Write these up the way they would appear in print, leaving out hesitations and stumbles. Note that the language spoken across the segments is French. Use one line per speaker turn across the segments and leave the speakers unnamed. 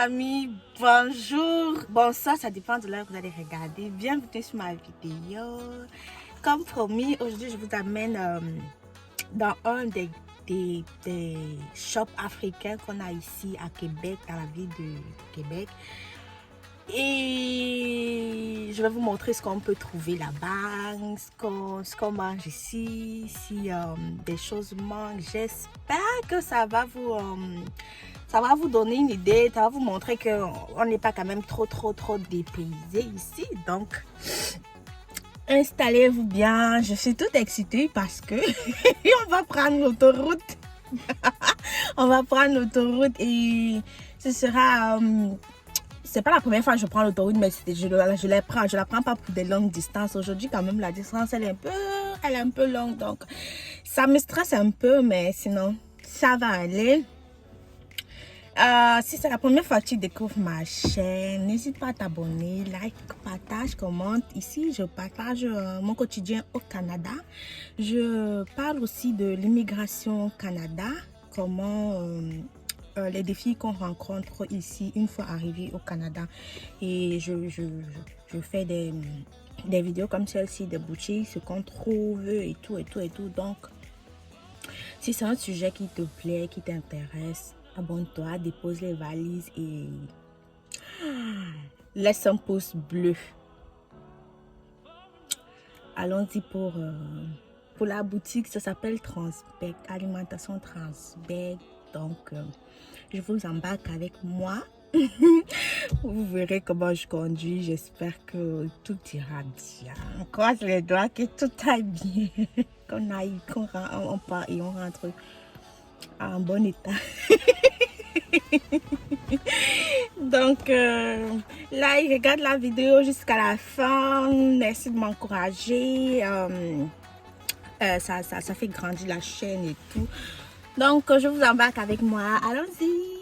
amis, bonjour, bonsoir, ça dépend de l'heure que vous allez regarder. Bienvenue sur ma vidéo. Comme promis, aujourd'hui je vous amène dans un des shops africains qu'on a ici à Québec, dans la ville de Québec. Et je vais vous montrer ce qu'on peut trouver là-bas, ce qu'on mange ici, si des choses manquent. J'espère que ça va vous donner une idée, ça va vous montrer qu'on n'est pas quand même trop dépaysé ici. Donc, installez-vous bien. Je suis toute excitée parce que on va prendre l'autoroute. On va prendre l'autoroute et ce sera... c'est pas la première fois que je prends l'autoroute, mais je la prends pas pour des longues distances. Aujourd'hui, quand même, la distance, elle est un peu longue. Donc, ça me stresse un peu, mais sinon, ça va aller. Si c'est la première fois que tu découvres ma chaîne, n'hésite pas à t'abonner, like, partage, commente. Ici, je partage mon quotidien au Canada. Je parle aussi de l'immigration au Canada, comment... les défis qu'on rencontre ici une fois arrivé au Canada. Et je fais des vidéos comme celle-ci, des boutiques, ce qu'on trouve et tout. Donc, si c'est un sujet qui te plaît, qui t'intéresse, abonne-toi, dépose les valises et laisse un pouce bleu. Allons-y pour la boutique. Ça s'appelle Transbec, alimentation Transbec. Donc, je vous embarque avec moi. Vous verrez comment je conduis. J'espère que tout ira bien. On croise les doigts que tout aille bien. On part et on rentre en bon état. Donc, là, il regarde la vidéo jusqu'à la fin. Merci de m'encourager. Ça fait grandir la chaîne et tout. Donc, je vous embarque avec moi. Allons-y.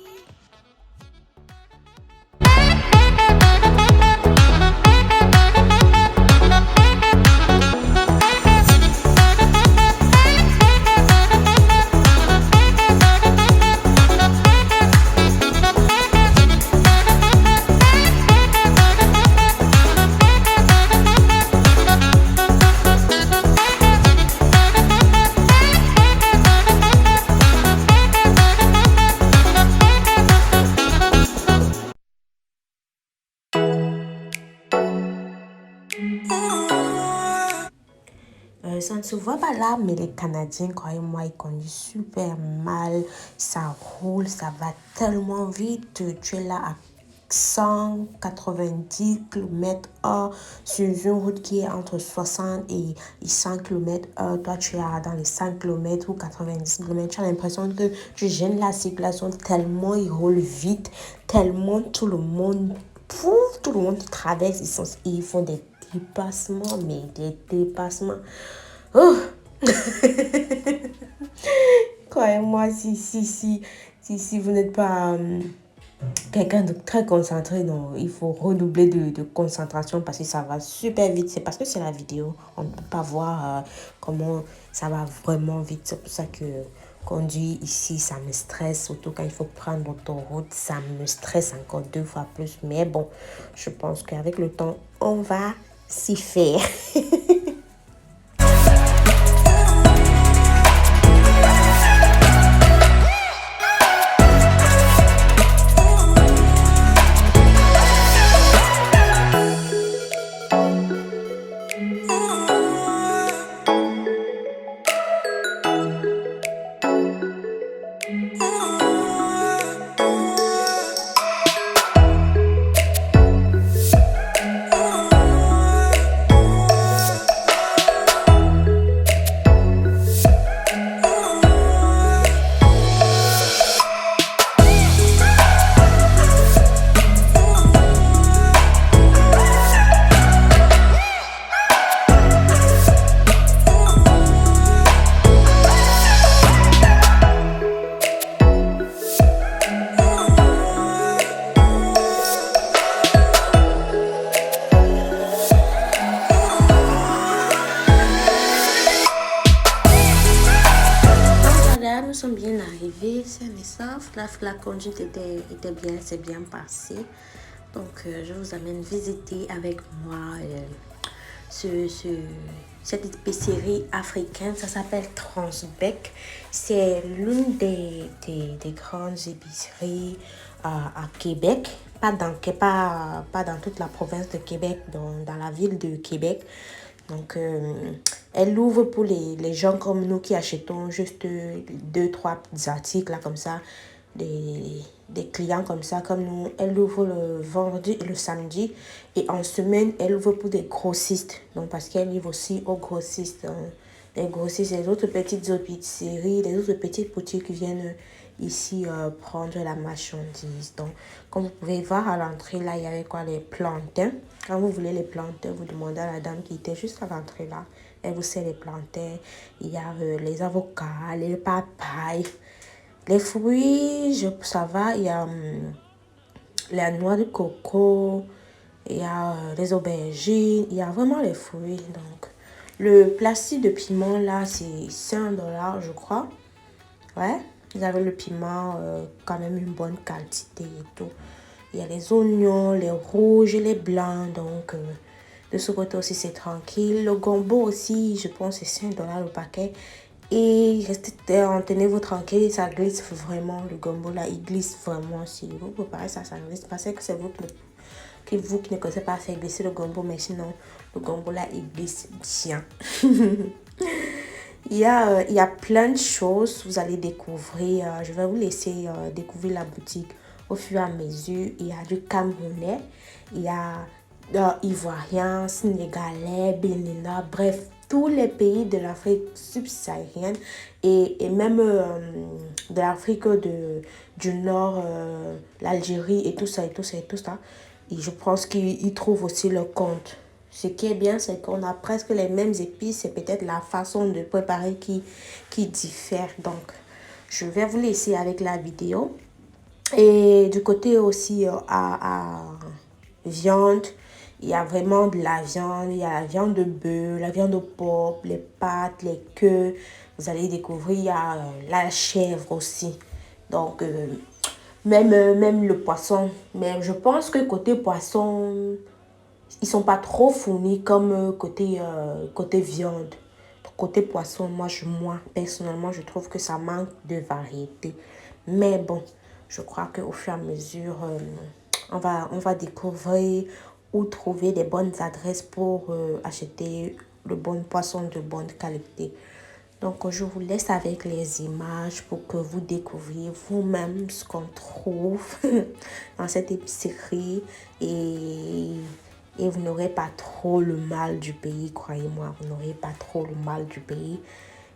Ça ne se voit pas là, mais les Canadiens, croyez-moi, ils conduisent super mal. Ça roule, ça va tellement vite. Tu es là à 190 km/h sur une route qui est entre 60 et 100 km/h. Toi, tu es dans les 5 km ou 90 km. Tu as l'impression que tu gênes la circulation tellement ils roulent vite, tellement tout le monde traverse. Ils font des dépassements, mais des dépassements. Oh! Croyez-moi, si vous n'êtes pas quelqu'un de très concentré, non, il faut redoubler de concentration parce que ça va super vite. C'est parce que c'est la vidéo. On ne peut pas voir comment ça va vraiment vite. C'est pour ça que conduire ici, ça me stresse. Surtout quand il faut prendre l'autoroute, ça me stresse encore 2 fois plus. Mais bon, je pense qu'avec le temps, on va s'y faire.
ça. La conduite était bien, c'est bien passé. Donc, je vous amène visiter avec moi cette épicerie africaine. Ça s'appelle Transbec. C'est l'une des grandes épiceries à Québec. Pas dans toute la province de Québec, dans la ville de Québec. Donc, elle ouvre pour les gens comme nous qui achetons juste 2-3 petits articles là, comme ça. Des clients comme ça, comme nous. Elle ouvre le vendredi et le samedi. Et en semaine, elle ouvre pour des grossistes. Donc, parce qu'elle livre aussi aux grossistes. Les grossistes, les autres petites épiceries, les autres petites boutiques qui viennent ici prendre la marchandise. Donc, comme vous pouvez voir à l'entrée, là, il y avait quoi? Les plantains. Quand vous voulez les plantains, vous demandez à la dame qui était juste à l'entrée là. Elle vous sert les plantains. Il y a les avocats, les papayes. Les fruits, ça va. Il y a la noix de coco. Il y a les aubergines. Il y a vraiment les fruits. Donc, le plastique de piment là, c'est 5 $, je crois. Ouais. Vous avez le piment, quand même une bonne quantité et tout. Il y a les oignons, les rouges et les blancs. Donc, de ce côté aussi, c'est tranquille. Le gombo aussi, je pense, c'est 5 $ le paquet. Et tenez-vous tranquille, ça glisse vraiment. Le gombo là, il glisse vraiment. Si vous préparez ça, ça glisse. Parce que c'est vous qui ne connaissez pas faire glisser le gombo. Mais sinon, le gombo là, il glisse bien. Il y a plein de choses, vous allez découvrir. Je vais vous laisser découvrir la boutique au fur et à mesure. Il y a du Camerounais, il y a Ivoirien, Sénégalais, Béninois, bref, tous les pays de l'Afrique subsaharienne et même de l'Afrique du Nord, l'Algérie et tout ça, et tout ça, et tout ça. Et je pense qu'ils trouvent aussi leur compte. Ce qui est bien, c'est qu'on a presque les mêmes épices. C'est peut-être la façon de préparer qui diffère. Donc, je vais vous laisser avec la vidéo. Et du côté aussi à viande, il y a vraiment de la viande. Il y a la viande de bœuf, la viande de porc, les pâtes, les queues. Vous allez découvrir, il y a la chèvre aussi. Donc, même le poisson. Mais je pense que côté poisson, ils sont pas trop fournis comme côté viande. Côté poisson, moi, personnellement, je trouve que ça manque de variété. Mais bon, je crois qu'au fur et à mesure, on va découvrir où trouver des bonnes adresses pour acheter le bon poisson de bonne qualité. Donc, je vous laisse avec les images pour que vous découvriez vous-même ce qu'on trouve dans cette épicerie et vous n'aurez pas trop le mal du pays, croyez-moi, vous n'aurez pas trop le mal du pays.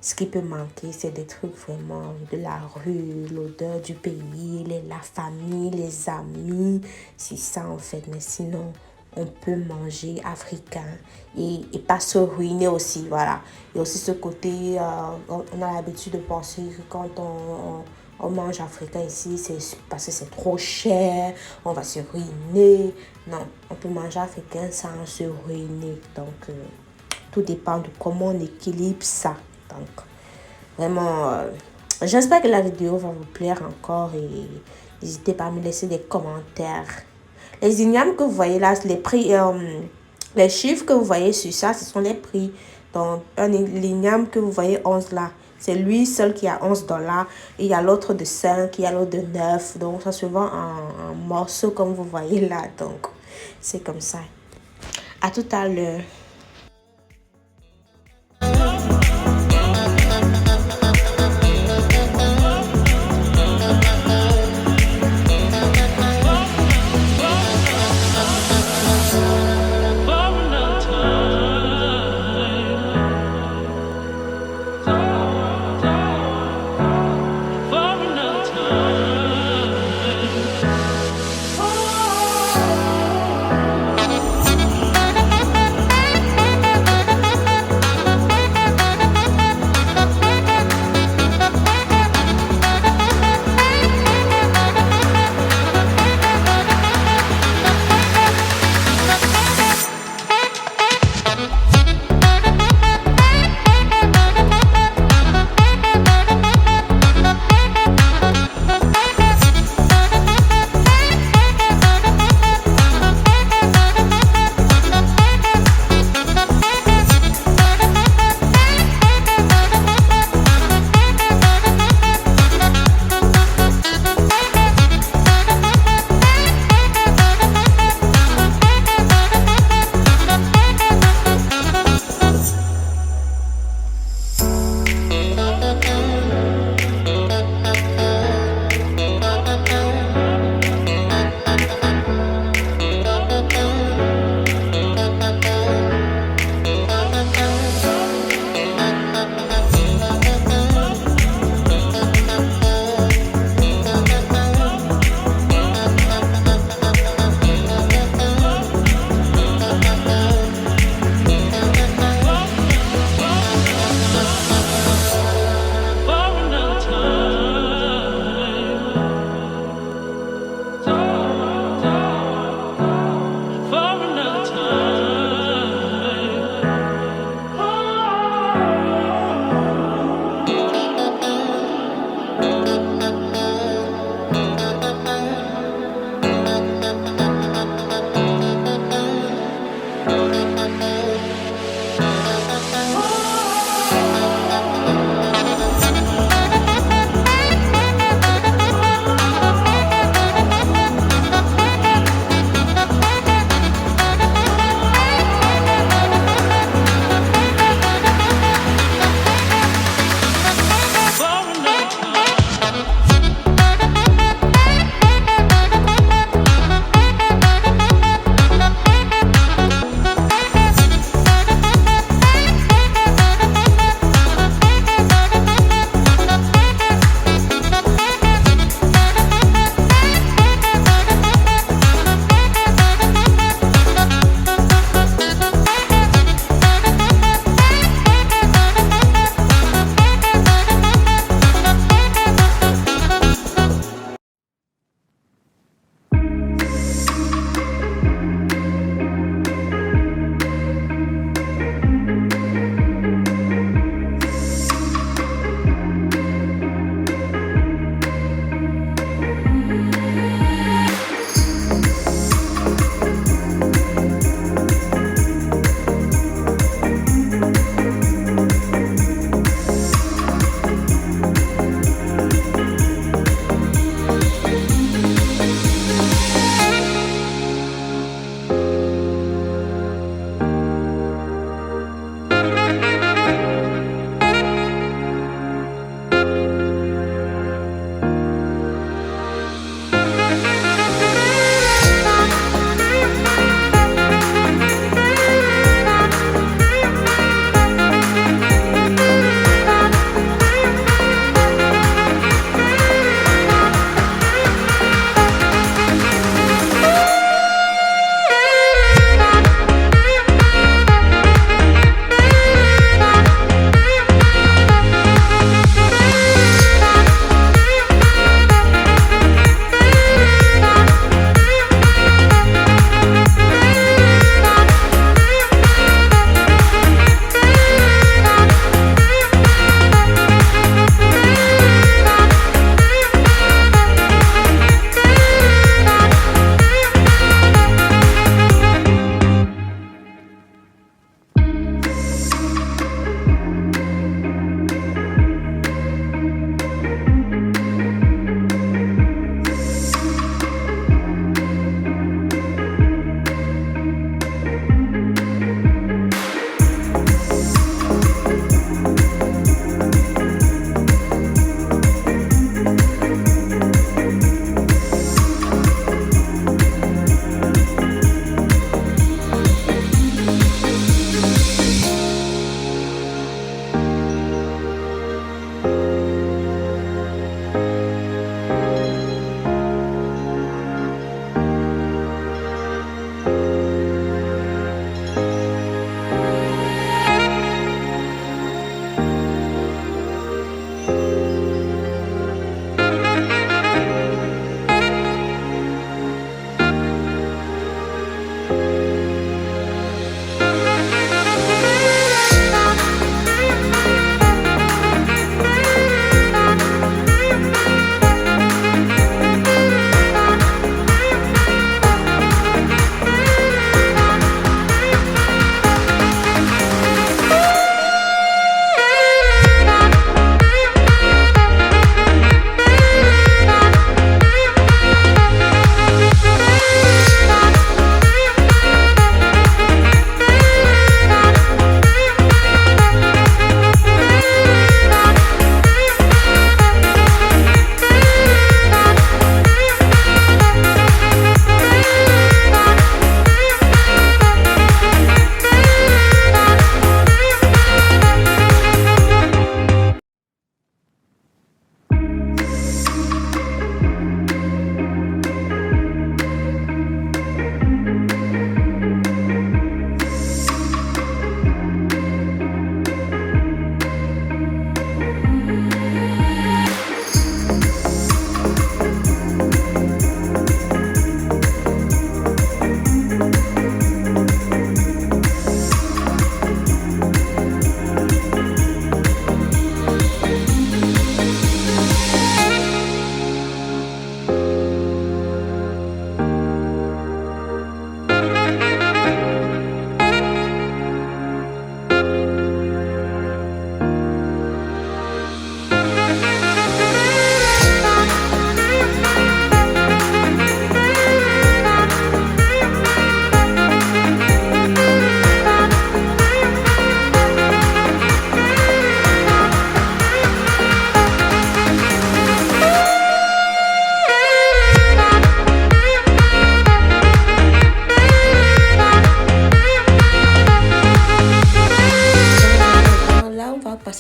Ce qui peut manquer, c'est des trucs vraiment de la rue, l'odeur du pays, la famille, les amis. C'est ça en fait, mais sinon, on peut manger africain et pas se ruiner aussi, voilà. Il y a aussi ce côté, on a l'habitude de penser que quand on mange africain ici, c'est parce que c'est trop cher, on va se ruiner. Non, on peut manger africain sans se ruiner. Donc, tout dépend de comment on équilibre ça. Donc, vraiment, j'espère que la vidéo va vous plaire encore et n'hésitez pas à me laisser des commentaires. Les ignames que vous voyez là, les prix, les chiffres que vous voyez sur ça, ce sont les prix. Donc, l'igname que vous voyez 11 là, c'est lui seul qui a 11 $. Et il y a l'autre de 5, il y a l'autre de 9. Donc, ça se vend en morceaux comme vous voyez là. Donc, c'est comme ça. À tout à l'heure.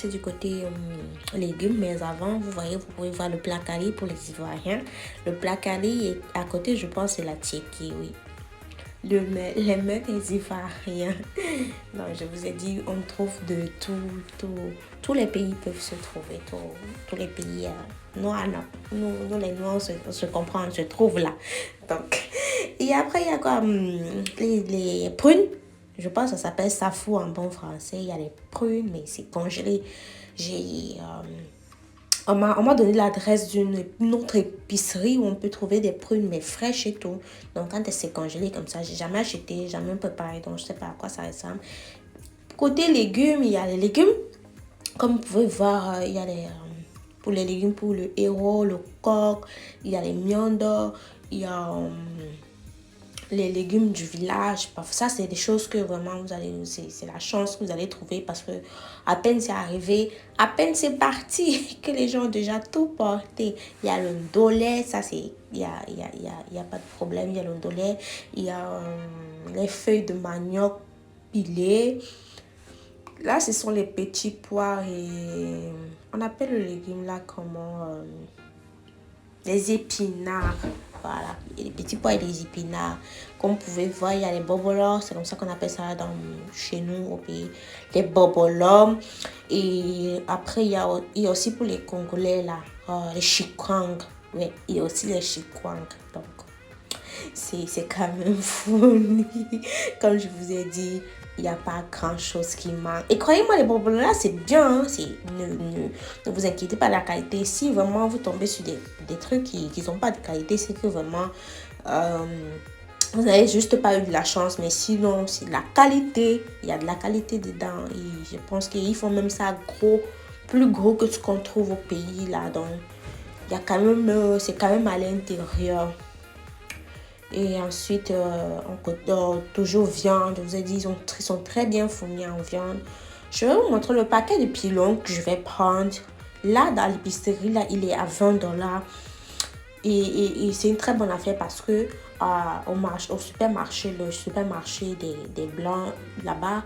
c'est du côté légumes, mais avant, vous voyez, vous pouvez voir le placari pour les Ivoiriens. Le placari est à côté, je pense, c'est la Tchéquie, oui. Les mêmes des Ivoiriens. Non, je vous ai dit, on trouve de tous les pays peuvent se trouver, tous les pays noirs, non. Nous, les noirs, on se comprend, on se trouve là. Donc, et après, il y a quoi? Les prunes. Je pense que ça s'appelle safou en bon français. Il y a les prunes, mais c'est congelé. On m'a donné l'adresse d'une autre épicerie où on peut trouver des prunes, mais fraîches et tout. Donc, quand c'est congelé comme ça, j'ai jamais acheté, jamais préparé. Donc, je sais pas à quoi ça ressemble. Côté légumes, il y a les légumes. Comme vous pouvez voir, il y a pour les légumes, pour le héros, le coq, il y a les miandos, il y a les légumes du village. Ça, c'est des choses que vraiment c'est la chance que vous allez trouver parce que à peine c'est arrivé, à peine c'est parti que les gens ont déjà tout porté. Il y a le ndolé, ça c'est, il y a pas de problème, il y a le ndolé, il y a les feuilles de manioc pilées. Là, ce sont les petits pois et on appelle le légume là comment les épinards. Voilà, les petits pois et les épinards. Comme vous pouvez voir, il y a les bobolos, c'est comme ça qu'on appelle ça chez nous au pays. Les bobolos. Et après, il y a aussi pour les Congolais là, les chikwang. Oui, il y a aussi les chikwang. Donc, c'est quand même fou. Comme je vous ai dit, il n'y a pas grand chose qui manque. Et croyez-moi, les bonbons là, c'est bien. Hein? Ne vous inquiétez pas de la qualité. Si vraiment vous tombez sur des trucs qui n'ont pas de qualité, c'est que vraiment, vous n'avez juste pas eu de la chance. Mais sinon, c'est de la qualité. Il y a de la qualité dedans. Et je pense qu'ils font même ça gros, plus gros que ce qu'on trouve au pays là. Donc, il y a quand même, c'est quand même à l'intérieur. Et ensuite, toujours viande. Je vous ai dit, ils sont très bien fournis en viande. Je vais vous montrer le paquet de pilons que je vais prendre. Là, dans l'épicerie, là, il est à 20$. Et c'est une très bonne affaire parce que au supermarché, le supermarché des Blancs, là-bas,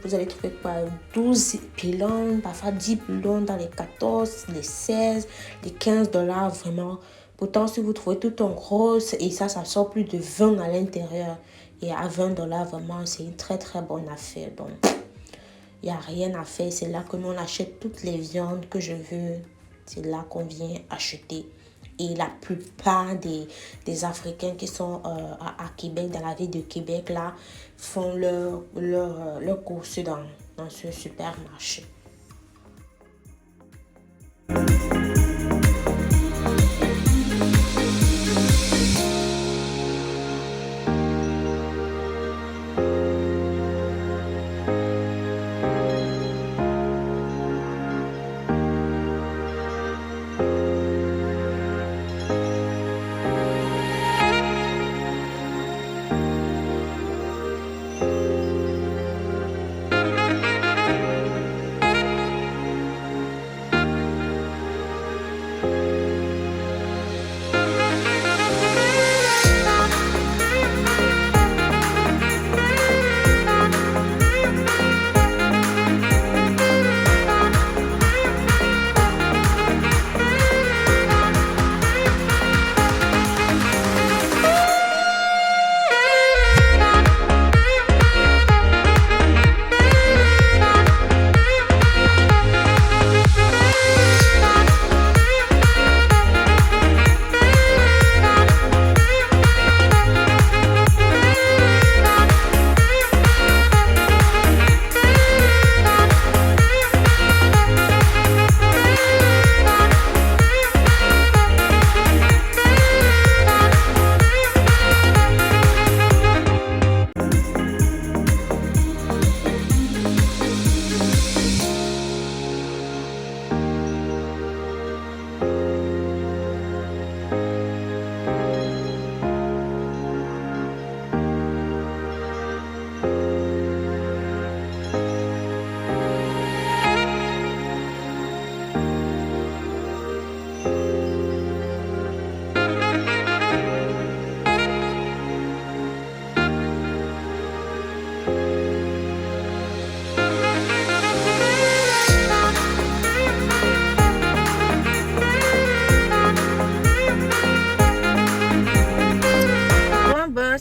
vous allez trouver quoi, 12 pilons, parfois 10 pilons dans les 14, les 16, les 15$, vraiment. Pourtant, si vous trouvez tout en gros, et ça sort plus de 20 à l'intérieur. Et à 20$, vraiment, c'est une très très bonne affaire. Donc, il n'y a rien à faire. C'est là que nous, on achète toutes les viandes que je veux. C'est là qu'on vient acheter. Et la plupart des Africains qui sont à Québec, dans la ville de Québec, là, font leur course dans ce supermarché.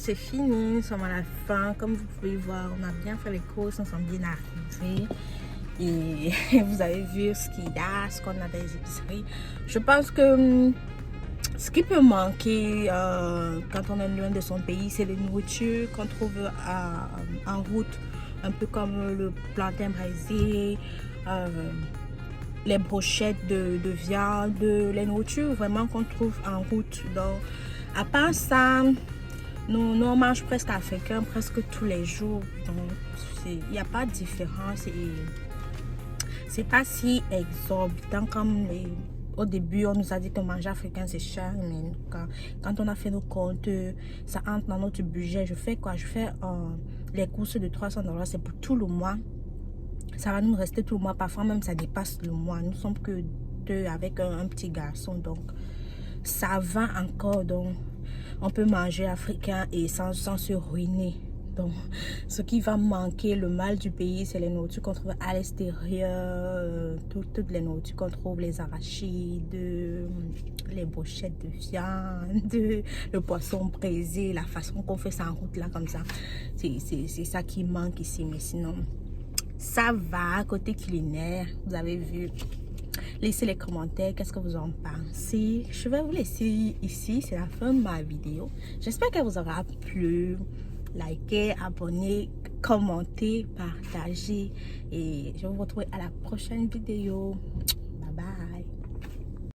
c'est fini, nous sommes à la fin. Comme vous pouvez voir, on a bien fait les courses, nous sommes bien arrivés. Et vous avez vu ce qu'il y a, ce qu'on a dans les épiceries. Je pense que ce qui peut manquer quand on est loin de son pays, c'est les nourritures qu'on trouve en route. Un peu comme le plantain braisé, les brochettes de viande, les nourritures vraiment qu'on trouve en route. Donc, à part ça, nous on mange presque africain presque tous les jours. Donc, il n'y a pas de différence et c'est pas si exorbitant comme au début. On nous a dit que manger africain c'est cher, mais quand on a fait nos comptes, ça entre dans notre budget. Je fais quoi? Je fais les courses de 300 $, c'est pour tout le mois. Ça va nous rester tout le mois, parfois même ça dépasse le mois. Nous sommes que deux avec un petit garçon, donc ça va encore. Donc on peut manger africain et sans se ruiner. Donc ce qui va manquer, le mal du pays, c'est les nourritures qu'on trouve à l'extérieur, toutes les nourritures qu'on trouve, les arachides, les brochettes de viande, le poisson braisé, la façon qu'on fait ça en route là comme ça, c'est ça qui manque ici. Mais sinon ça va. Côté culinaire, vous avez vu, laissez les commentaires, qu'est-ce que vous en pensez. Je vais vous laisser ici, c'est la fin de ma vidéo. J'espère qu'elle vous aura plu. Likez, abonnez, commentez, partagez et je vous retrouve à la prochaine vidéo.